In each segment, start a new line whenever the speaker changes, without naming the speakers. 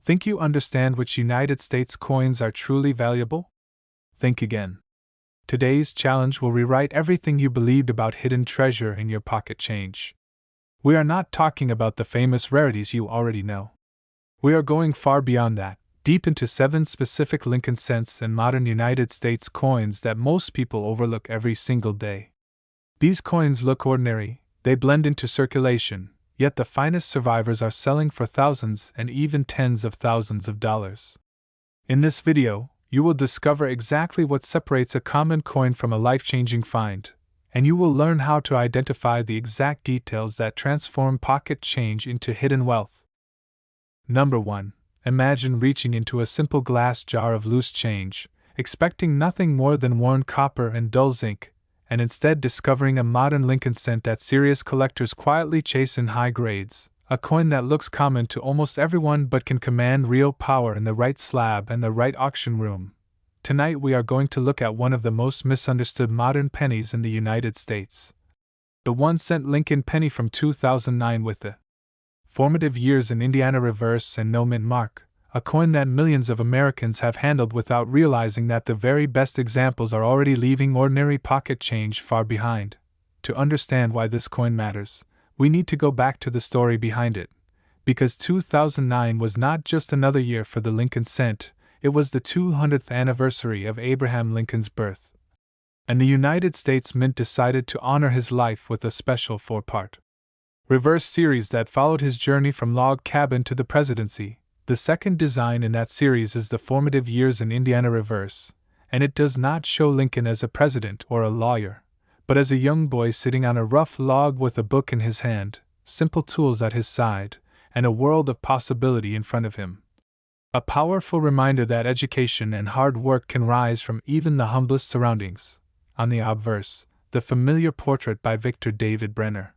Think you understand which United States coins are truly valuable? Think again. Today's challenge will rewrite everything you believed about hidden treasure in your pocket change. We are not talking about the famous rarities you already know. We are going far beyond that, deep into 7 specific Lincoln cents and modern United States coins that most people overlook every single day. These coins look ordinary, they blend into circulation, yet the finest survivors are selling for thousands and even tens of thousands of dollars. In this video, you will discover exactly what separates a common coin from a life-changing find, and you will learn how to identify the exact details that transform pocket change into hidden wealth. Number 1. Imagine reaching into a simple glass jar of loose change, expecting nothing more than worn copper and dull zinc, and instead discovering a modern Lincoln cent that serious collectors quietly chase in high grades, a coin that looks common to almost everyone but can command real power in the right slab and the right auction room. Tonight we are going to look at one of the most misunderstood modern pennies in the United States. The 1-cent Lincoln penny from 2009 with the formative years in Indiana reverse and no mint mark, a coin that millions of Americans have handled without realizing that the very best examples are already leaving ordinary pocket change far behind. To understand why this coin matters, we need to go back to the story behind it. Because 2009 was not just another year for the Lincoln cent, it was the 200th anniversary of Abraham Lincoln's birth. And the United States Mint decided to honor his life with a special 4-part reverse series that followed his journey from log cabin to the presidency. The second design in that series is the formative years in Indiana reverse, and it does not show Lincoln as a president or a lawyer, but as a young boy sitting on a rough log with a book in his hand, simple tools at his side, and a world of possibility in front of him. A powerful reminder that education and hard work can rise from even the humblest surroundings. On the obverse, the familiar portrait by Victor David Brenner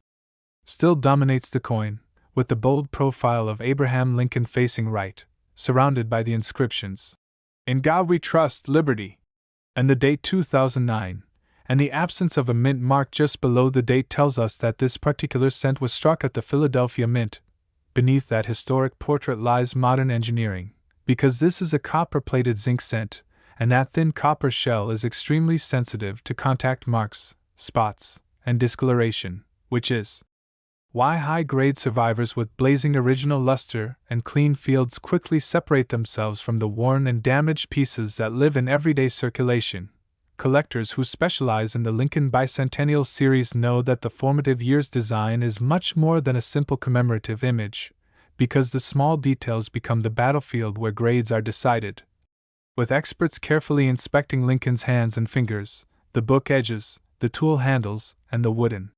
still dominates the coin, with the bold profile of Abraham Lincoln facing right, surrounded by the inscriptions, "In God We Trust, Liberty," and the date 2009, and the absence of a mint mark just below the date tells us that this particular cent was struck at the Philadelphia Mint. Beneath that historic portrait lies modern engineering, because this is a copper-plated zinc cent, and that thin copper shell is extremely sensitive to contact marks, spots, and discoloration, which is why high-grade survivors with blazing original luster and clean fields quickly separate themselves from the worn and damaged pieces that live in everyday circulation. Collectors who specialize in the Lincoln Bicentennial series know that the formative years design is much more than a simple commemorative image, because the small details become the battlefield where grades are decided. With experts carefully inspecting Lincoln's hands and fingers, the book edges, the tool handles, and the wooden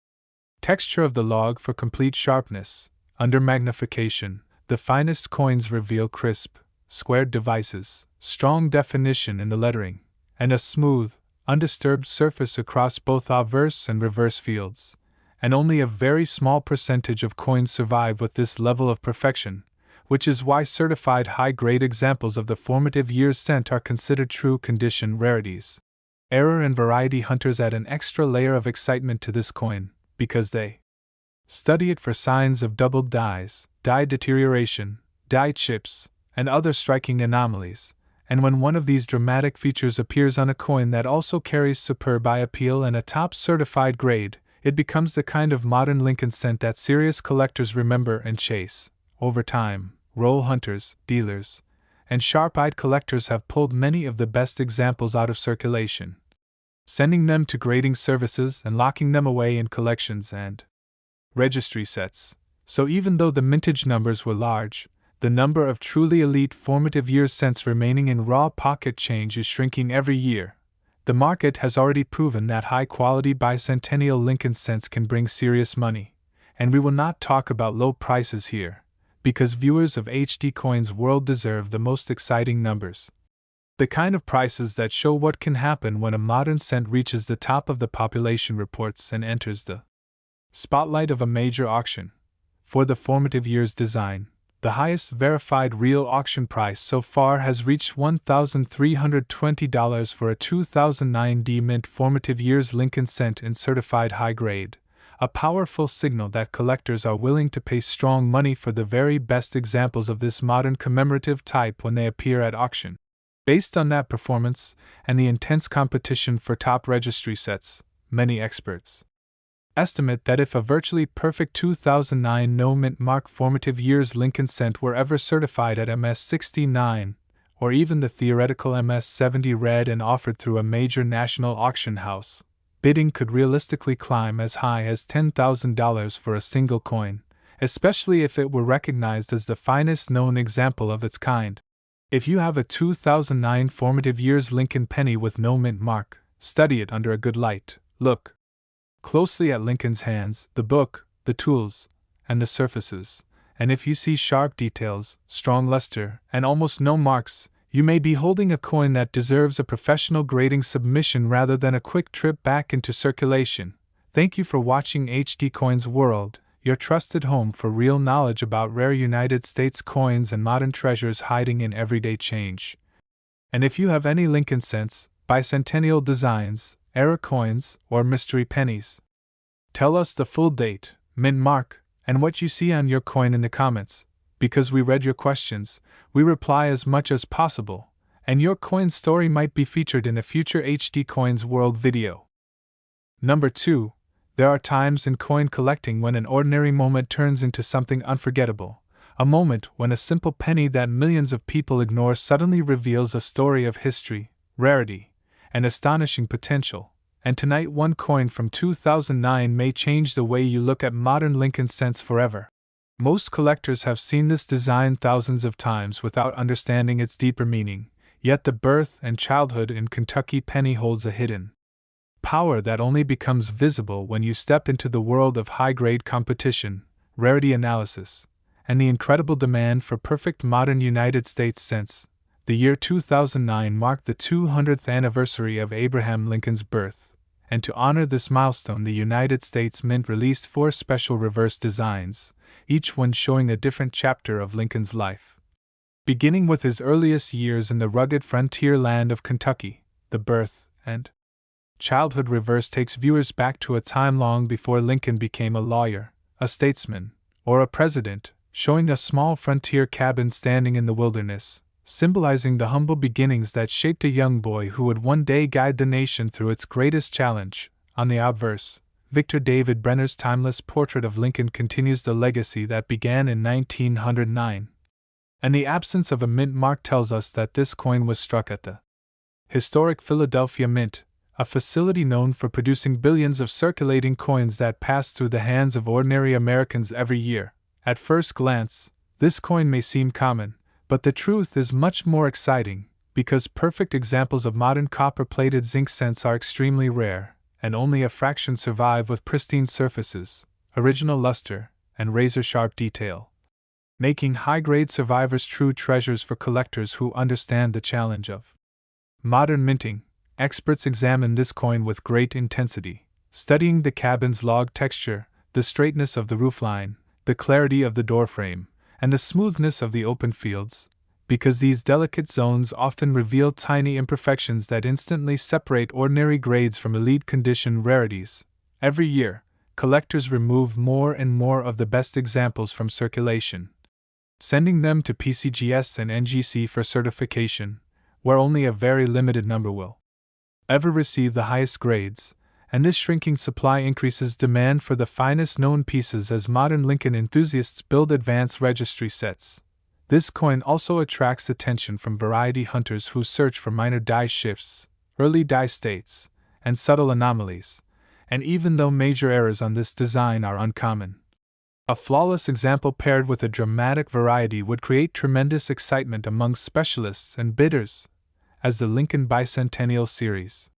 texture of the log for complete sharpness, under magnification, the finest coins reveal crisp, squared devices, strong definition in the lettering, and a smooth, undisturbed surface across both obverse and reverse fields. And only a very small percentage of coins survive with this level of perfection, which is why certified high-grade examples of the formative years cent are considered true condition rarities. Error and variety hunters add an extra layer of excitement to this coin, because they study it for signs of doubled dies, die deterioration, die chips, and other striking anomalies, and when one of these dramatic features appears on a coin that also carries superb eye appeal and a top-certified grade, it becomes the kind of modern Lincoln cent that serious collectors remember and chase. Over time, roll hunters, dealers, and sharp-eyed collectors have pulled many of the best examples out of circulation, sending them to grading services and locking them away in collections and registry sets. So even though the mintage numbers were large, the number of truly elite formative years cents remaining in raw pocket change is shrinking every year. The market has already proven that high-quality bicentennial Lincoln cents can bring serious money, and we will not talk about low prices here, because viewers of HD Coins World deserve the most exciting numbers. The kind of prices that show what can happen when a modern cent reaches the top of the population reports and enters the spotlight of a major auction. For the formative years design, the highest verified real auction price so far has reached $1,320 for a 2009 D Mint formative years Lincoln cent in certified high grade, a powerful signal that collectors are willing to pay strong money for the very best examples of this modern commemorative type when they appear at auction. Based on that performance, and the intense competition for top registry sets, many experts estimate that if a virtually perfect 2009 no-mint mark formative years Lincoln cent were ever certified at MS-69, or even the theoretical MS-70 read and offered through a major national auction house, bidding could realistically climb as high as $10,000 for a single coin, especially if it were recognized as the finest known example of its kind. If you have a 2009 formative years Lincoln penny with no mint mark, study it under a good light. Look closely at Lincoln's hands, the book, the tools, and the surfaces, and if you see sharp details, strong luster, and almost no marks, you may be holding a coin that deserves a professional grading submission rather than a quick trip back into circulation. Thank you for watching HD Coins World, your trusted home for real knowledge about rare United States coins and modern treasures hiding in everyday change. And if you have any Lincoln cents, bicentennial designs, era coins, or mystery pennies, tell us the full date, mint mark, and what you see on your coin in the comments. Because we read your questions, we reply as much as possible, and your coin story might be featured in a future HD Coins World video. Number 2. There are times in coin collecting when an ordinary moment turns into something unforgettable, a moment when a simple penny that millions of people ignore suddenly reveals a story of history, rarity, and astonishing potential. And tonight one coin from 2009 may change the way you look at modern Lincoln cents forever. Most collectors have seen this design thousands of times without understanding its deeper meaning, yet the birth and childhood in Kentucky penny holds a hidden power that only becomes visible when you step into the world of high-grade competition, rarity analysis, and the incredible demand for perfect modern United States cents. The year 2009 marked the 200th anniversary of Abraham Lincoln's birth, and to honor this milestone the United States Mint released 4 special reverse designs, each one showing a different chapter of Lincoln's life. Beginning with his earliest years in the rugged frontier land of Kentucky, the birth and childhood reverse takes viewers back to a time long before Lincoln became a lawyer, a statesman, or a president, showing a small frontier cabin standing in the wilderness, symbolizing the humble beginnings that shaped a young boy who would one day guide the nation through its greatest challenge. On the obverse, Victor David Brenner's timeless portrait of Lincoln continues the legacy that began in 1909. And the absence of a mint mark tells us that this coin was struck at the historic Philadelphia Mint, a facility known for producing billions of circulating coins that pass through the hands of ordinary Americans every year. At first glance, this coin may seem common, but the truth is much more exciting, because perfect examples of modern copper-plated zinc cents are extremely rare, and only a fraction survive with pristine surfaces, original luster, and razor-sharp detail, making high-grade survivors true treasures for collectors who understand the challenge of modern minting. Experts examine this coin with great intensity, studying the cabin's log texture, the straightness of the roofline, the clarity of the doorframe, and the smoothness of the open fields, because these delicate zones often reveal tiny imperfections that instantly separate ordinary grades from elite condition rarities. Every year, collectors remove more and more of the best examples from circulation, sending them to PCGS and NGC for certification, where only a very limited number will ever receive the highest grades, and this shrinking supply increases demand for the finest known pieces as modern Lincoln enthusiasts build advanced registry sets. This coin also attracts attention from variety hunters who search for minor die shifts, early die states, and subtle anomalies, and even though major errors on this design are uncommon, a flawless example paired with a dramatic variety would create tremendous excitement among specialists and bidders. As the Lincoln Bicentennial Series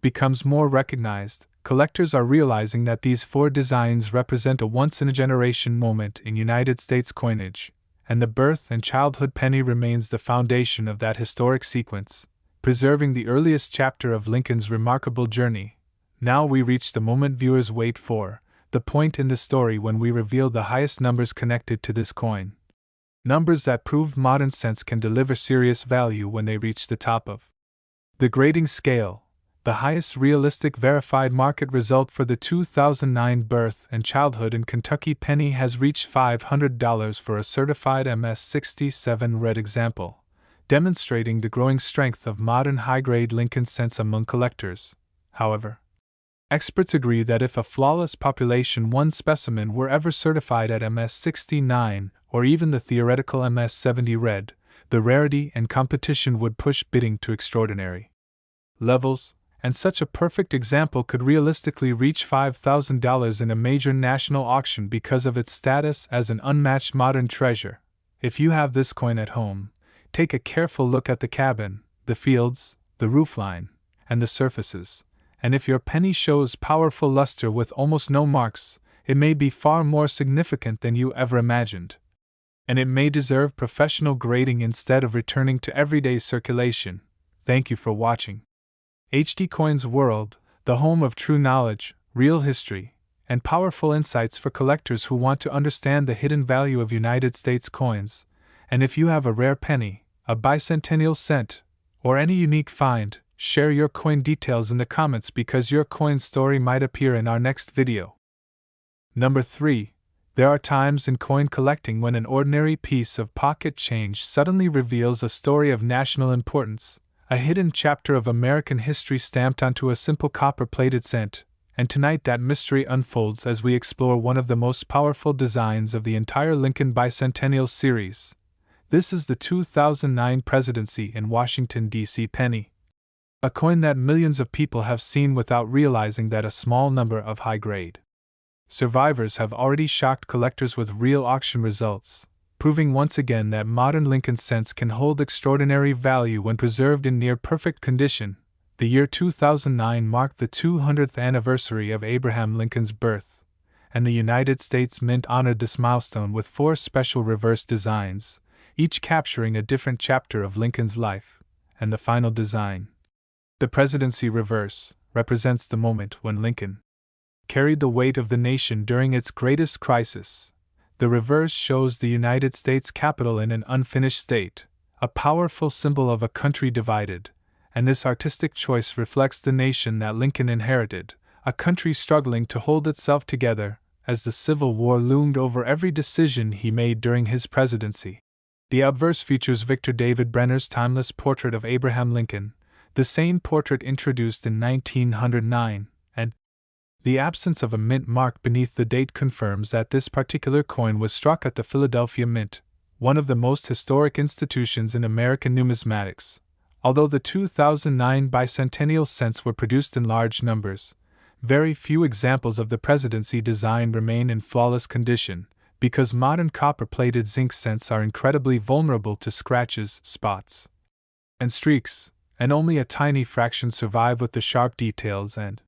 becomes more recognized, collectors are realizing that these 4 designs represent a once-in-a-generation moment in United States coinage, and the birth and childhood penny remains the foundation of that historic sequence, preserving the earliest chapter of Lincoln's remarkable journey. Now we reach the moment viewers wait for, the point in the story when we reveal the highest numbers connected to this coin. Numbers that prove modern cents can deliver serious value when they reach the top of the grading scale, The highest realistic verified market result for the 2009 birth and childhood in Kentucky penny has reached $500 for a certified MS-67 red example, demonstrating the growing strength of modern high-grade Lincoln cents among collectors. However, experts agree that if a flawless population 1 specimen were ever certified at MS-69 or even the theoretical MS-70 red, the rarity and competition would push bidding to extraordinary levels, and such a perfect example could realistically reach $5,000 in a major national auction because of its status as an unmatched modern treasure. If you have this coin at home, take a careful look at the cabin, the fields, the roofline, and the surfaces, and if your penny shows powerful luster with almost no marks, it may be far more significant than you ever imagined. And it may deserve professional grading instead of returning to everyday circulation. Thank you for watching. HD Coins World, the home of true knowledge, real history, and powerful insights for collectors who want to understand the hidden value of United States coins. And if you have a rare penny, a bicentennial cent, or any unique find, share your coin details in the comments because your coin story might appear in our next video. Number 3. There are times in coin collecting when an ordinary piece of pocket change suddenly reveals a story of national importance, a hidden chapter of American history stamped onto a simple copper-plated cent, and tonight that mystery unfolds as we explore one of the most powerful designs of the entire Lincoln Bicentennial series. This is the 2009 Presidency in Washington, D.C. penny. A coin that millions of people have seen without realizing that a small number of high-grade survivors have already shocked collectors with real auction results, proving once again that modern Lincoln cents can hold extraordinary value when preserved in near-perfect condition. The year 2009 marked the 200th anniversary of Abraham Lincoln's birth, and the United States Mint honored this milestone with 4 special reverse designs, each capturing a different chapter of Lincoln's life. And the final design, the Presidency Reverse, represents the moment when Lincoln carried the weight of the nation during its greatest crisis. The reverse shows the United States Capitol in an unfinished state, a powerful symbol of a country divided, and this artistic choice reflects the nation that Lincoln inherited, a country struggling to hold itself together as the Civil War loomed over every decision he made during his presidency. The obverse features Victor David Brenner's timeless portrait of Abraham Lincoln, the same portrait introduced in 1909, and the absence of a mint mark beneath the date confirms that this particular coin was struck at the Philadelphia Mint, one of the most historic institutions in American numismatics. Although the 2009 bicentennial cents were produced in large numbers, very few examples of the Presidency design remain in flawless condition, because modern copper-plated zinc cents are incredibly vulnerable to scratches, spots, and streaks, and only a tiny fraction survive with the sharp details and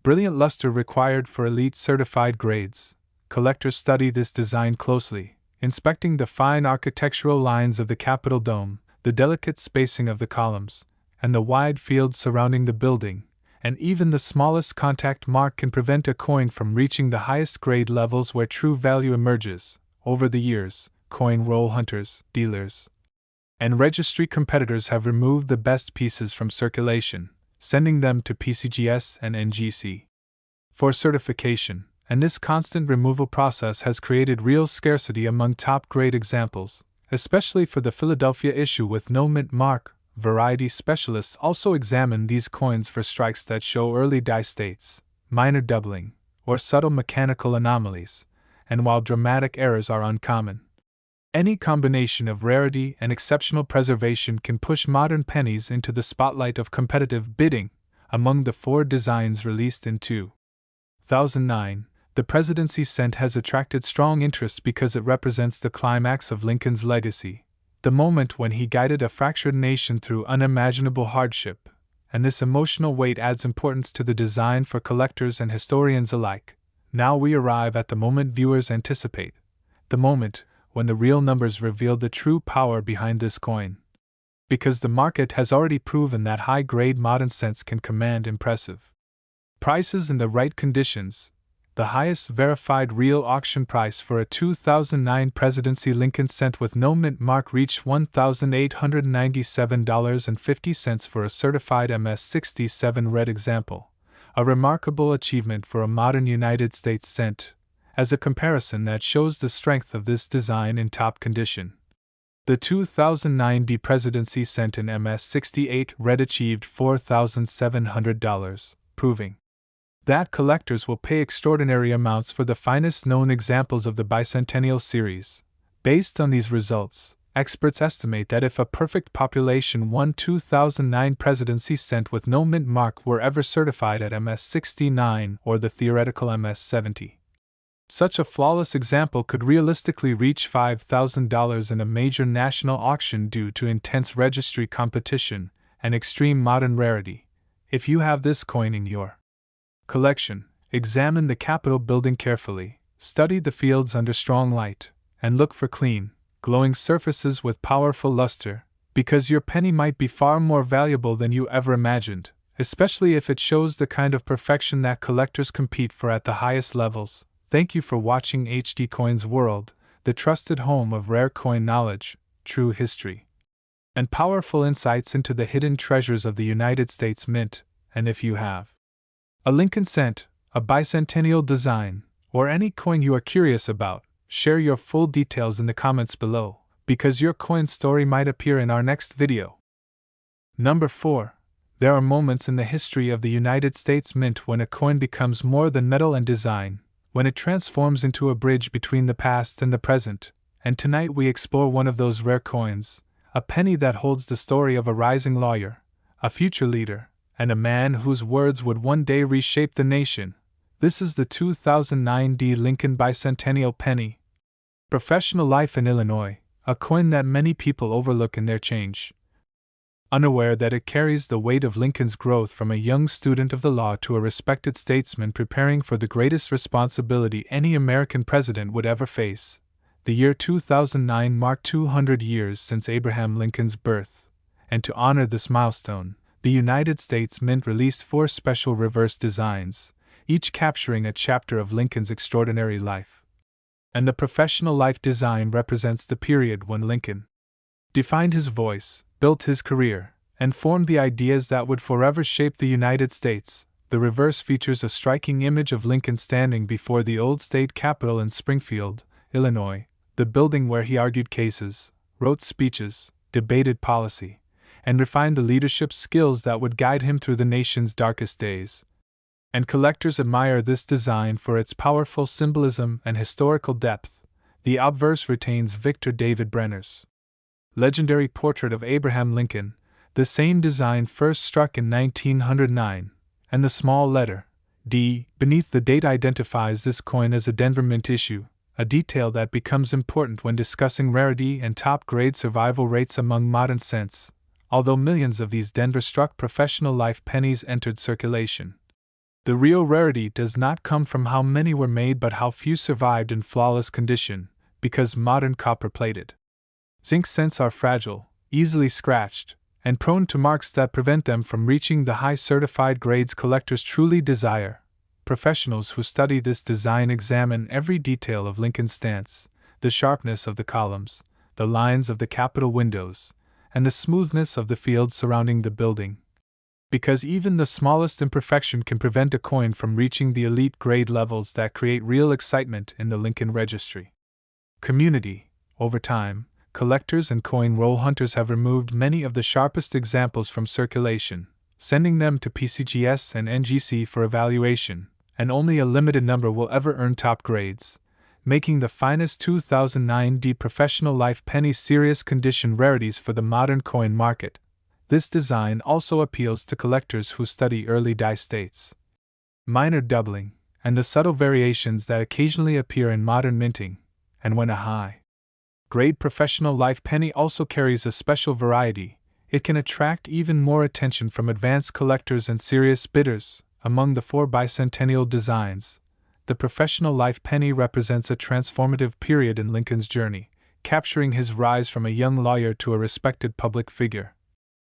brilliant luster required for elite certified grades. Collectors study this design closely, inspecting the fine architectural lines of the Capitol dome, the delicate spacing of the columns, and the wide fields surrounding the building, and even the smallest contact mark can prevent a coin from reaching the highest grade levels where true value emerges. Over the years, coin roll hunters, dealers, and registry competitors have removed the best pieces from circulation, sending them to PCGS and NGC for certification, and this constant removal process has created real scarcity among top-grade examples, especially for the Philadelphia issue with no mint mark. Variety specialists also examine these coins for strikes that show early die states, minor doubling, or subtle mechanical anomalies, and while dramatic errors are uncommon, any combination of rarity and exceptional preservation can push modern pennies into the spotlight of competitive bidding. Among the 4 designs released in 2009, the Presidency cent has attracted strong interest because it represents the climax of Lincoln's legacy, the moment when he guided a fractured nation through unimaginable hardship, and this emotional weight adds importance to the design for collectors and historians alike. Now we arrive at the moment viewers anticipate, the moment when the real numbers reveal the true power behind this coin. Because the market has already proven that high-grade modern cents can command impressive prices in the right conditions, the highest verified real auction price for a 2009 Presidency Lincoln cent with no mint mark reached $1,897.50 for a certified MS-67 red example, a remarkable achievement for a modern United States cent, as a comparison that shows the strength of this design in top condition. The 2009 Presidency cent in MS-68 red achieved $4,700, proving that collectors will pay extraordinary amounts for the finest known examples of the bicentennial series. Based on these results, experts estimate that if a perfect population 1 2009 Presidency cent with no mint mark were ever certified at MS-69 or the theoretical MS-70, such a flawless example could realistically reach $5,000 in a major national auction due to intense registry competition and extreme modern rarity. If you have this coin in your collection, examine the Capitol building carefully, study the fields under strong light, and look for clean, glowing surfaces with powerful luster, because your penny might be far more valuable than you ever imagined, especially if it shows the kind of perfection that collectors compete for at the highest levels. Thank you for watching HD Coins World, the trusted home of rare coin knowledge, true history, and powerful insights into the hidden treasures of the United States Mint. And if you have a Lincoln cent, a bicentennial design, or any coin you are curious about, share your full details in the comments below, because your coin story might appear in our next video. Number 4. There are moments in the history of the United States Mint when a coin becomes more than metal and design, when it transforms into a bridge between the past and the present, and tonight we explore one of those rare coins, a penny that holds the story of a rising lawyer, a future leader, and a man whose words would one day reshape the nation. This is the 2009 Lincoln Bicentennial Penny. Professional life in Illinois, a coin that many people overlook in their change, unaware that it carries the weight of Lincoln's growth from a young student of the law to a respected statesman preparing for the greatest responsibility any American president would ever face. The year 2009 marked 200 years since Abraham Lincoln's birth, and to honor this milestone, the United States Mint released 4 special reverse designs, each capturing a chapter of Lincoln's extraordinary life. And the professional life design represents the period when Lincoln defined his voice, built his career, and formed the ideas that would forever shape the United States. The reverse features a striking image of Lincoln standing before the old state capitol in Springfield, Illinois, the building where he argued cases, wrote speeches, debated policy, and refined the leadership skills that would guide him through the nation's darkest days. And collectors admire this design for its powerful symbolism and historical depth. The obverse retains Victor David Brenner's legendary portrait of Abraham Lincoln, the same design first struck in 1909, and the small letter D beneath the date identifies this coin as a Denver Mint issue, a detail that becomes important when discussing rarity and top-grade survival rates among modern cents. Although millions of these Denver-struck professional life pennies entered circulation, the real rarity does not come from how many were made but how few survived in flawless condition, because modern copper-plated zinc cents are fragile, easily scratched, and prone to marks that prevent them from reaching the high certified grades collectors truly desire. Professionals who study this design examine every detail of Lincoln's stance, the sharpness of the columns, the lines of the Capitol windows, and the smoothness of the fields surrounding the building. Because even the smallest imperfection can prevent a coin from reaching the elite grade levels that create real excitement in the Lincoln registry community. Over time, collectors and coin roll hunters have removed many of the sharpest examples from circulation, sending them to PCGS and NGC for evaluation, and only a limited number will ever earn top grades, making the finest 2009 Professional Life pennies serious condition rarities for the modern coin market. This design also appeals to collectors who study early die states, minor doubling, and the subtle variations that occasionally appear in modern minting. And when a high-grade Professional Life penny also carries a special variety, it can attract even more attention from advanced collectors and serious bidders. Among the 4 bicentennial designs, the Professional Life penny represents a transformative period in Lincoln's journey, capturing his rise from a young lawyer to a respected public figure.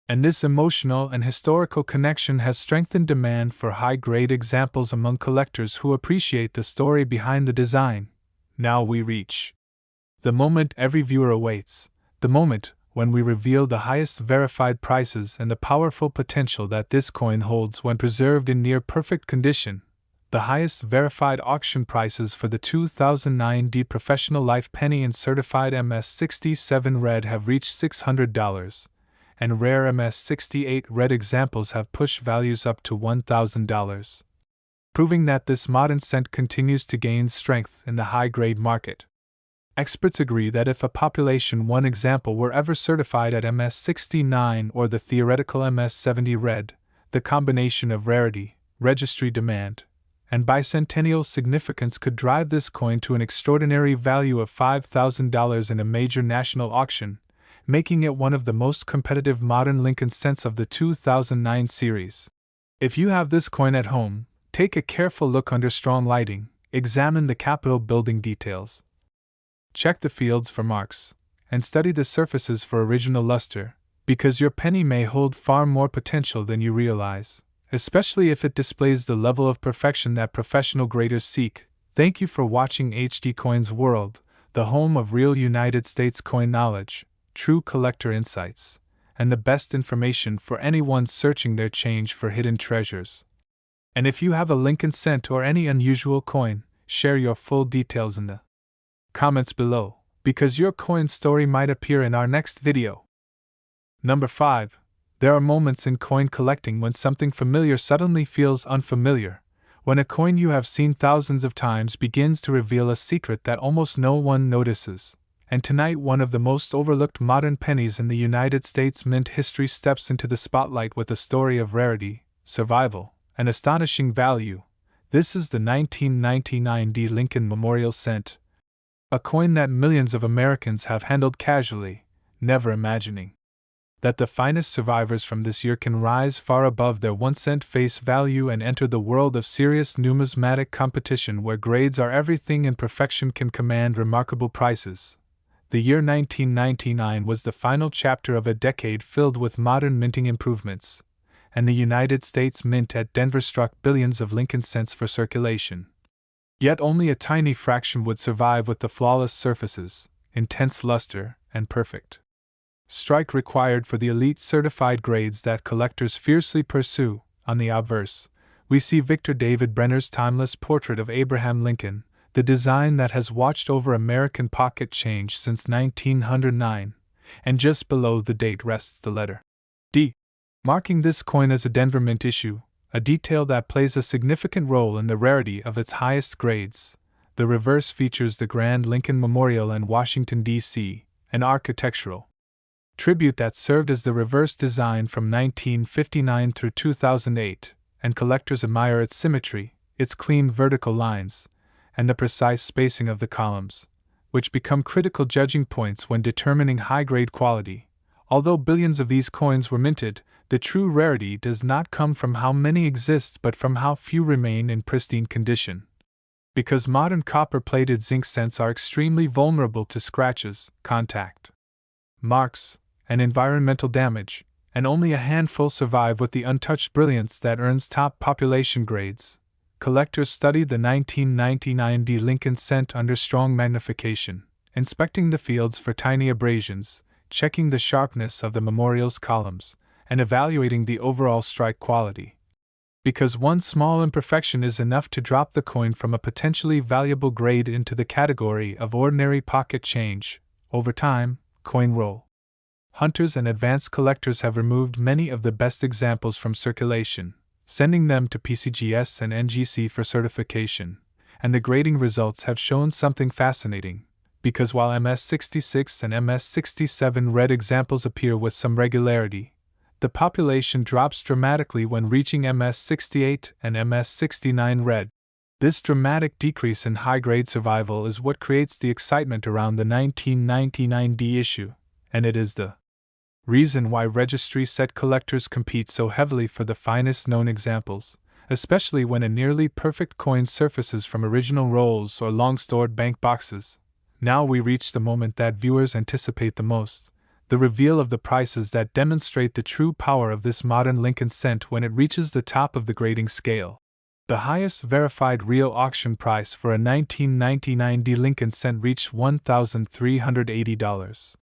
And this emotional and historical connection has strengthened demand for high-grade examples among collectors who appreciate the story behind the design. Now we reach the moment every viewer awaits, the moment when we reveal the highest verified prices and the powerful potential that this coin holds when preserved in near-perfect condition. The highest verified auction prices for the 2009 D Professional Life Penny and Certified MS67 Red have reached $600, and rare MS68 Red examples have pushed values up to $1,000, proving that this modern cent continues to gain strength in the high-grade market. Experts agree that if a population 1 example were ever certified at MS69 or the theoretical MS70 Red, the combination of rarity, registry demand, and bicentennial significance could drive this coin to an extraordinary value of $5,000 in a major national auction, making it one of the most competitive modern Lincoln cents of the 2009 series. If you have this coin at home, take a careful look under strong lighting, examine the Capitol building details, check the fields for marks, and study the surfaces for original luster, because your penny may hold far more potential than you realize, especially if it displays the level of perfection that professional graders seek. Thank you for watching HD Coins World, the home of real United States coin knowledge, true collector insights, and the best information for anyone searching their change for hidden treasures. And if you have a Lincoln cent or any unusual coin, share your full details in the comments below, because your coin story might appear in our next video. Number 5. There are moments in coin collecting when something familiar suddenly feels unfamiliar, when a coin you have seen thousands of times begins to reveal a secret that almost no one notices. And tonight, one of the most overlooked modern pennies in the United States mint history steps into the spotlight with a story of rarity, survival, and astonishing value. This is the 1999 D Lincoln Memorial Cent, a coin that millions of Americans have handled casually, never imagining that the finest survivors from this year can rise far above their 1-cent face value and enter the world of serious numismatic competition where grades are everything and perfection can command remarkable prices. The year 1999 was the final chapter of a decade filled with modern minting improvements, and the United States Mint at Denver struck billions of Lincoln cents for circulation. Yet only a tiny fraction would survive with the flawless surfaces, intense luster, and perfect strike required for the elite certified grades that collectors fiercely pursue. On the obverse, we see Victor David Brenner's timeless portrait of Abraham Lincoln, the design that has watched over American pocket change since 1909, and just below the date rests the letter D, marking this coin as a Denver Mint issue, a detail that plays a significant role in the rarity of its highest grades. The reverse features the Grand Lincoln Memorial in Washington, D.C., an architectural tribute that served as the reverse design from 1959 through 2008, and collectors admire its symmetry, its clean vertical lines, and the precise spacing of the columns, which become critical judging points when determining high-grade quality. Although billions of these coins were minted, the true rarity does not come from how many exist but from how few remain in pristine condition. Because modern copper-plated zinc cents are extremely vulnerable to scratches, contact marks, and environmental damage, and only a handful survive with the untouched brilliance that earns top population grades, collectors study the 1999 D Lincoln cent under strong magnification, inspecting the fields for tiny abrasions, checking the sharpness of the memorial's columns, and evaluating the overall strike quality. Because one small imperfection is enough to drop the coin from a potentially valuable grade into the category of ordinary pocket change. Over time, coin roll hunters and advanced collectors have removed many of the best examples from circulation, sending them to PCGS and NGC for certification, and the grading results have shown something fascinating, because while MS66 and MS67 red examples appear with some regularity, the population drops dramatically when reaching MS68 and MS69 red. This dramatic decrease in high-grade survival is what creates the excitement around the 1999 D issue, and it is the reason why registry set collectors compete so heavily for the finest known examples, especially when a nearly perfect coin surfaces from original rolls or long-stored bank boxes. Now we reach the moment that viewers anticipate the most, the reveal of the prices that demonstrate the true power of this modern Lincoln cent when it reaches the top of the grading scale. The highest verified real auction price for a 1999 D Lincoln cent reached $1,380.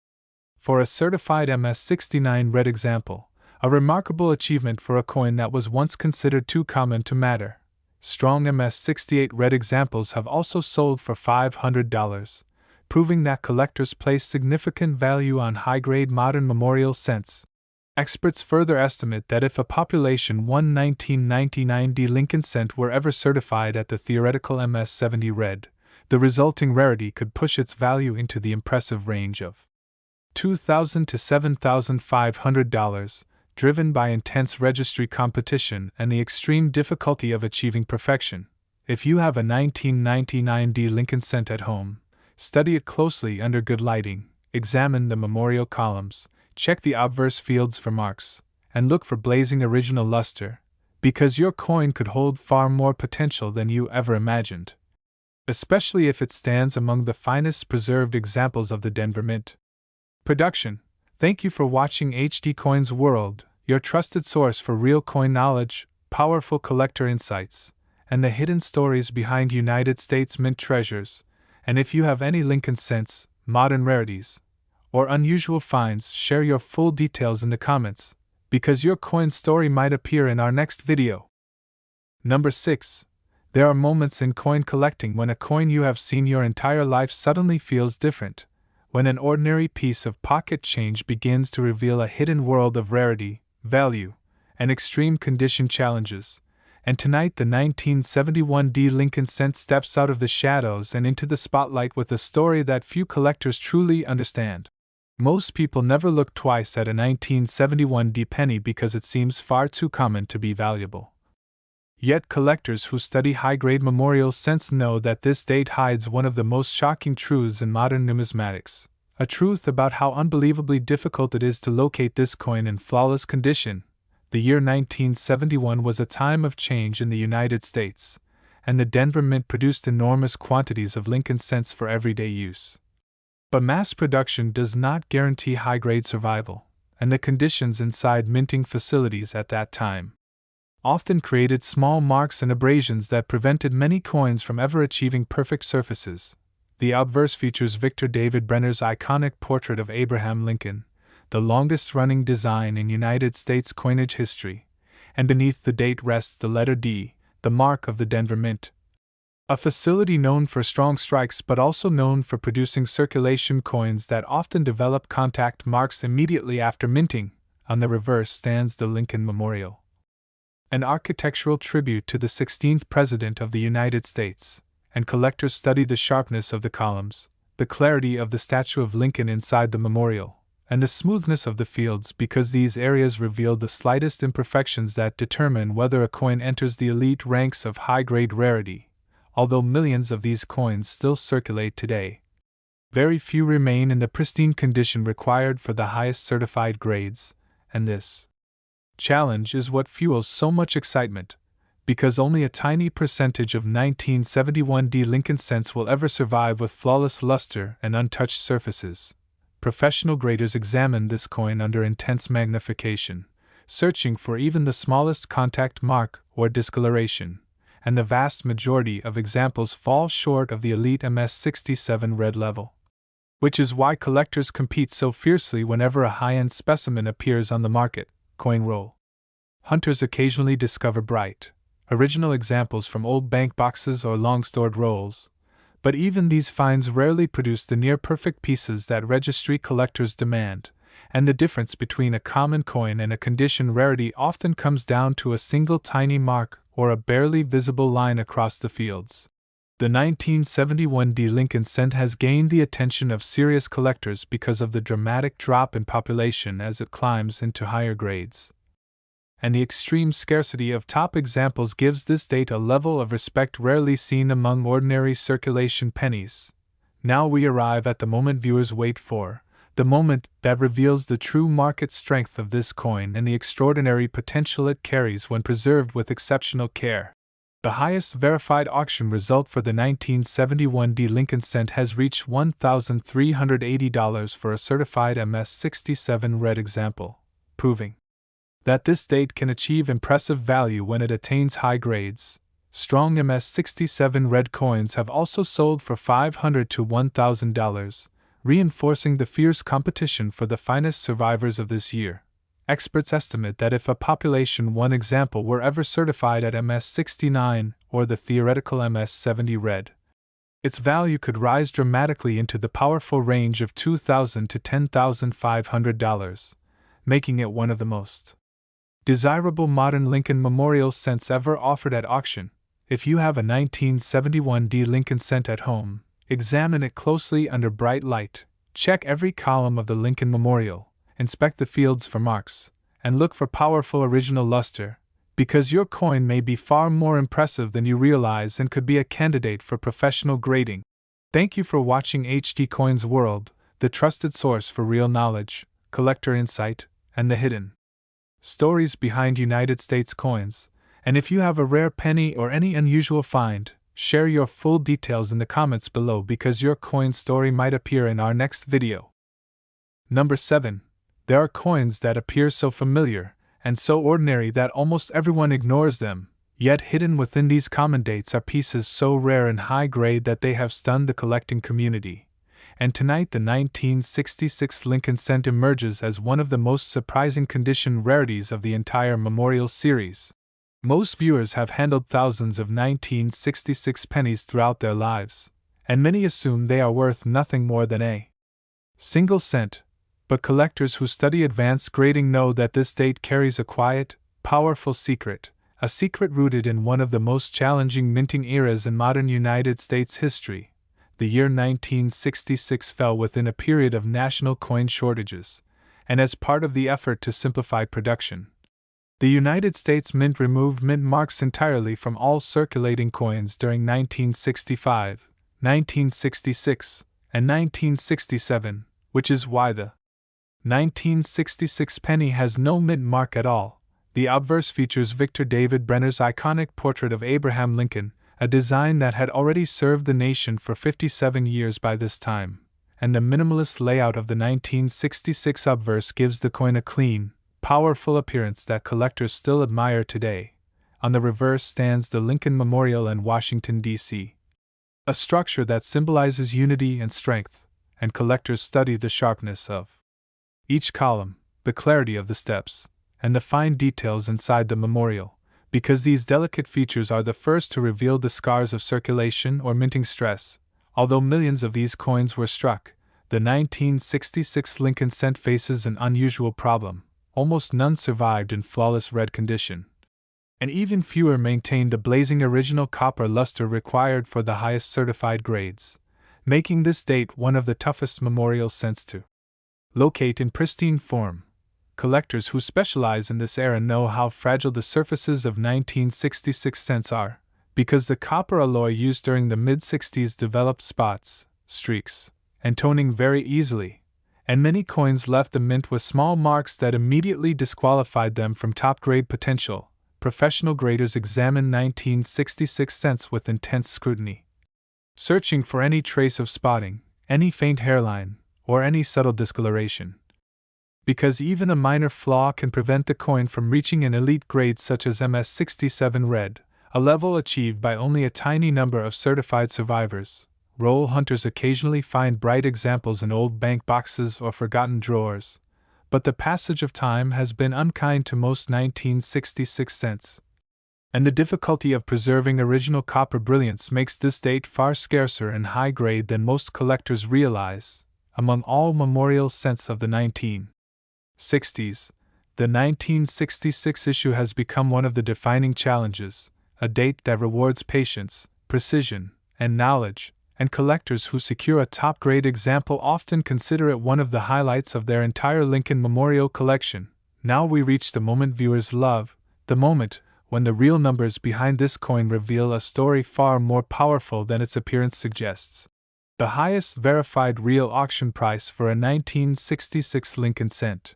For a certified MS-69 red example, a remarkable achievement for a coin that was once considered too common to matter, strong MS-68 red examples have also sold for $500, proving that collectors place significant value on high-grade modern memorial cents. Experts further estimate that if a population 1 1999 D Lincoln cent were ever certified at the theoretical MS-70 red, the resulting rarity could push its value into the impressive range of $2,000 to $7,500, driven by intense registry competition and the extreme difficulty of achieving perfection. If you have a 1999 D Lincoln cent at home, study it closely under good lighting, examine the memorial columns, check the obverse fields for marks, and look for blazing original luster, because your coin could hold far more potential than you ever imagined. Especially if it stands among the finest preserved examples of the Denver Mint. Production. Thank you for watching HD Coins World, your trusted source for real coin knowledge, powerful collector insights, and the hidden stories behind United States Mint treasures. And if you have any Lincoln cents, modern rarities, or unusual finds, share your full details in the comments, because your coin story might appear in our next video. Number 6. There are moments in coin collecting when a coin you have seen your entire life suddenly feels different, when an ordinary piece of pocket change begins to reveal a hidden world of rarity, value, and extreme condition challenges. And tonight the 1971 D Lincoln cent steps out of the shadows and into the spotlight with a story that few collectors truly understand. Most people never look twice at a 1971 D penny because it seems far too common to be valuable. Yet collectors who study high-grade memorial cents know that this date hides one of the most shocking truths in modern numismatics, a truth about how unbelievably difficult it is to locate this coin in flawless condition. The year 1971 was a time of change in the United States, and the Denver Mint produced enormous quantities of Lincoln cents for everyday use. But mass production does not guarantee high-grade survival, and the conditions inside minting facilities at that time often created small marks and abrasions that prevented many coins from ever achieving perfect surfaces. The obverse features Victor David Brenner's iconic portrait of Abraham Lincoln, the longest-running design in United States coinage history, and beneath the date rests the letter D, the mark of the Denver Mint. A facility known for strong strikes but also known for producing circulation coins that often develop contact marks immediately after minting. On the reverse stands the Lincoln Memorial, an architectural tribute to the 16th President of the United States, and collectors study the sharpness of the columns, the clarity of the statue of Lincoln inside the memorial, and the smoothness of the fields because these areas reveal the slightest imperfections that determine whether a coin enters the elite ranks of high-grade rarity. Although millions of these coins still circulate today, very few remain in the pristine condition required for the highest certified grades, and this challenge is what fuels so much excitement, because only a tiny percentage of 1971 D Lincoln cents will ever survive with flawless luster and untouched surfaces. Professional graders examine this coin under intense magnification, searching for even the smallest contact mark or discoloration, and the vast majority of examples fall short of the elite MS-67 red level. Which is why collectors compete so fiercely whenever a high-end specimen appears on the market. Coin roll. Hunters occasionally discover bright, original examples from old bank boxes or long-stored rolls, but even these finds rarely produce the near-perfect pieces that registry collectors demand, and the difference between a common coin and a condition rarity often comes down to a single tiny mark or a barely visible line across the fields. The 1971 D Lincoln cent has gained the attention of serious collectors because of the dramatic drop in population as it climbs into higher grades. And the extreme scarcity of top examples gives this date a level of respect rarely seen among ordinary circulation pennies. Now we arrive at the moment viewers wait for, the moment that reveals the true market strength of this coin and the extraordinary potential it carries when preserved with exceptional care. The highest verified auction result for the 1971 D Lincoln cent has reached $1,380 for a certified MS-67 red example, proving that this date can achieve impressive value when it attains high grades. Strong MS-67 red coins have also sold for $500 to $1,000, reinforcing the fierce competition for the finest survivors of this year. Experts estimate that if a population 1 example were ever certified at MS-69 or the theoretical MS-70 red, its value could rise dramatically into the powerful range of $2,000 to $10,500, making it one of the most desirable modern Lincoln Memorial cents ever offered at auction. If you have a 1971 D Lincoln cent at home, examine it closely under bright light, check every column of the Lincoln Memorial, inspect the fields for marks, and look for powerful original luster, because your coin may be far more impressive than you realize and could be a candidate for professional grading. Thank you for watching HD Coins World, the trusted source for real knowledge, collector insight, and the hidden stories behind United States coins. And if you have a rare penny or any unusual find, share your full details in the comments below because your coin story might appear in our next video. Number 7. There are coins that appear so familiar and so ordinary that almost everyone ignores them, yet hidden within these common dates are pieces so rare and high grade that they have stunned the collecting community. And tonight the 1966 Lincoln cent emerges as one of the most surprising condition rarities of the entire Memorial series. Most viewers have handled thousands of 1966 pennies throughout their lives, and many assume they are worth nothing more than a single cent. But collectors who study advanced grading know that this date carries a quiet, powerful secret, a secret rooted in one of the most challenging minting eras in modern United States history. The year 1966 fell within a period of national coin shortages, and as part of the effort to simplify production, the United States Mint removed mint marks entirely from all circulating coins during 1965, 1966, and 1967, which is why the 1966 penny has no mint mark at all. The obverse features Victor David Brenner's iconic portrait of Abraham Lincoln, a design that had already served the nation for 57 years by this time, and the minimalist layout of the 1966 obverse gives the coin a clean, powerful appearance that collectors still admire today. On the reverse stands the Lincoln Memorial in Washington, D.C., a structure that symbolizes unity and strength, and collectors study the sharpness of each column, the clarity of the steps, and the fine details inside the memorial, because these delicate features are the first to reveal the scars of circulation or minting stress. Although millions of these coins were struck, the 1966 Lincoln cent faces an unusual problem. Almost none survived in flawless red condition, and even fewer maintained the blazing original copper luster required for the highest certified grades, making this date one of the toughest memorial cents to locate in pristine form. Collectors who specialize in this era know how fragile the surfaces of 1966 cents are, because the copper alloy used during the mid-60s developed spots, streaks, and toning very easily, and many coins left the mint with small marks that immediately disqualified them from top-grade potential. Professional graders examine 1966 cents with intense scrutiny, searching for any trace of spotting, any faint hairline, or any subtle discoloration. Because even a minor flaw can prevent the coin from reaching an elite grade such as MS-67 red, a level achieved by only a tiny number of certified survivors. Roll hunters occasionally find bright examples in old bank boxes or forgotten drawers, but the passage of time has been unkind to most 1966 cents. And the difficulty of preserving original copper brilliance makes this date far scarcer and high grade than most collectors realize. Among all memorial cents of the 1960s, the 1966 issue has become one of the defining challenges, a date that rewards patience, precision, and knowledge, and collectors who secure a top-grade example often consider it one of the highlights of their entire Lincoln Memorial collection. Now we reach the moment viewers love, the moment when the real numbers behind this coin reveal a story far more powerful than its appearance suggests. The highest verified real auction price for a 1966 Lincoln cent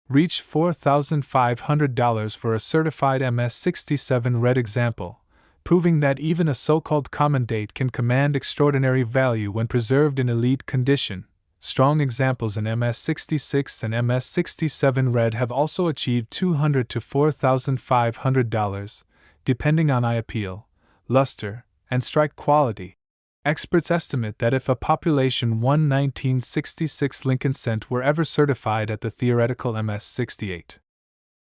reached $4,500 for a certified MS-67 red example, proving that even a so-called common date can command extraordinary value when preserved in elite condition. Strong examples in MS-66 and MS-67 red have also achieved $200 to $4,500, depending on eye appeal, luster, and strike quality. Experts estimate that if a population 1 1966 Lincoln cent were ever certified at the theoretical MS-68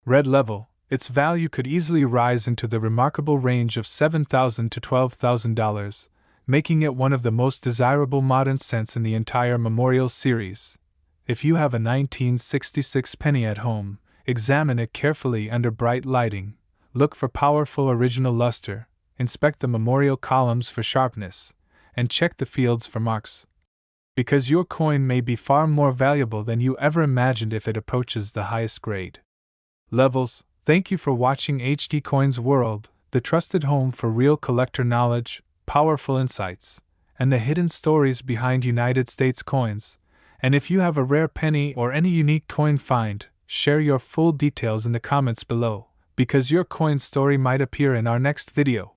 red level, its value could easily rise into the remarkable range of $7,000 to $12,000, making it one of the most desirable modern cents in the entire Memorial series. If you have a 1966 penny at home, examine it carefully under bright lighting, look for powerful original luster, inspect the memorial columns for sharpness, and check the fields for marks. Because your coin may be far more valuable than you ever imagined if it approaches the highest grade levels. Thank you for watching HD Coins World, the trusted home for real collector knowledge, powerful insights, and the hidden stories behind United States coins. And if you have a rare penny or any unique coin find, share your full details in the comments below, because your coin story might appear in our next video.